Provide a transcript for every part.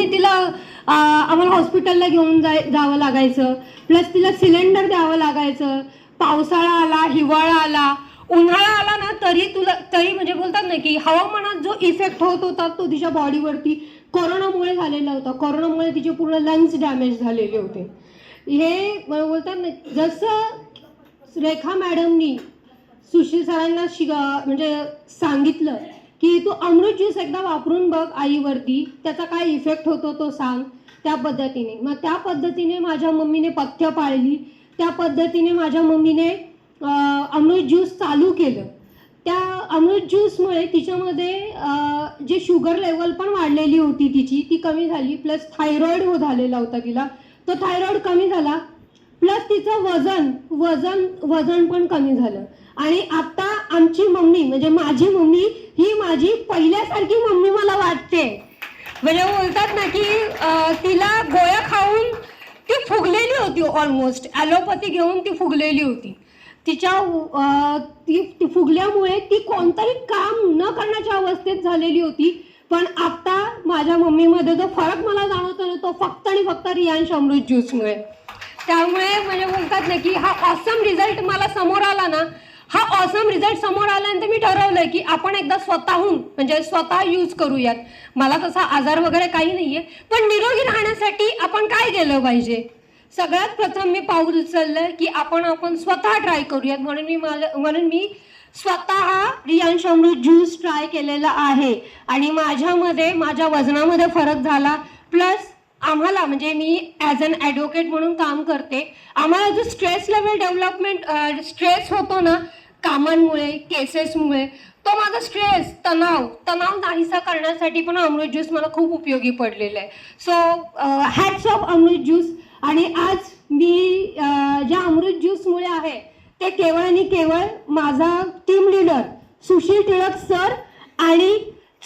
दिवसांनी तिला आम्हाला हॉस्पिटलला घेऊन जावं लागायचं, प्लस तिला सिलेंडर द्यावं लागायचं. पावसाळा आला, हिवाळा आला, उन्हाळा आला ना तरी म्हणजे बोलतात ना की हवामानात जो इफेक्ट होत होता तो तिच्या बॉडीवरती कोरोनामुळे झालेला होता. कोरोनामुळे तिचे पूर्ण लंग्स डॅमेज झालेले होते. हे बोलतात ना, जसं रेखा मॅडमनी सुशील सरांना म्हणजे सांगितलं की तू अमृत ज्यूस एकदा वापरून बघ आईवरती, त्याचा काय इफेक्ट होतो तो सांग, त्या पद्धतीने मग त्या पद्धतीने माझ्या मम्मीने पथ्य पाळली. त्या पद्धतीने माझ्या मम्मीने अमृत ज्यूस चालू केलं. त्या अमृत ज्यूसमुळे तिच्यामध्ये जे शुगर लेवल पण वाढलेली होती तिची ती कमी झाली, प्लस थायरॉइड झालेला होता तिला, तो थायरॉइड कमी झाला, प्लस तिचं वजन पण कमी झालं. आणि आता आमची मम्मी म्हणजे माझी मम्मी ही माझी पहिल्यासारखी मम्मी मला वाटते. म्हणजे बोलतात ना की तिला गोळ्या खाऊन ती फुगलेली होती, ऑलमोस्ट ॲलोपॅथी घेऊन ती फुगलेली होती. ती फुगल्यामुळे ती कोणतंही काम न करण्याच्या अवस्थेत झालेली होती. पण आता माझ्या मम्मीमध्ये जो फरक मला जाणवतो ना तो फक्त आणि फक्त रियांश अमृत ज्यूसमुळे. त्यामुळे म्हणजे बोलतात ना की हा ऑसम रिझल्ट मला समोर आला ना, हा ऑसम रिझल्ट समोर आल्यानंतर मी ठरवलंय की आपण एकदा स्वतःहून म्हणजे स्वतः यूज करूयात. मला तसा आजार वगैरे काही नाहीये, पण निरोगी राहण्यासाठी आपण काय केलं पाहिजे. सगळ्यात प्रथम मी पाऊल उचललं की आपण स्वतः ट्राय करूयात. म्हणून मी स्वतः रियांश अमृत ज्यूस ट्राय केलेला आहे आणि माझ्या वजनामध्ये फरक झाला. प्लस आम्हाला म्हणजे मी ॲज अन ॲडव्होकेट म्हणून काम करते, आम्हाला जो स्ट्रेस लेवल डेव्हलपमेंट स्ट्रेस होतो ना कामांमुळे केसेसमुळे, तो माझा स्ट्रेस तणाव नाहीसा करण्यासाठी पण अमृत ज्यूस मला खूप उपयोगी पडलेला आहे. So hats of Amrut juice. आणि आज मी ज्या अमृत ज्यूसमुळे आहे ते केवळ आणि केवळ माझा team leader Sushil Tilak sir आणि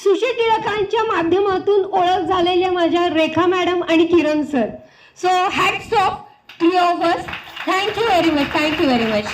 सुशील टिळकांच्या माध्यमातून ओळख झालेल्या माझ्या रेखा मॅडम आणि Kiran sir. So hats off to of us. Thank you very much.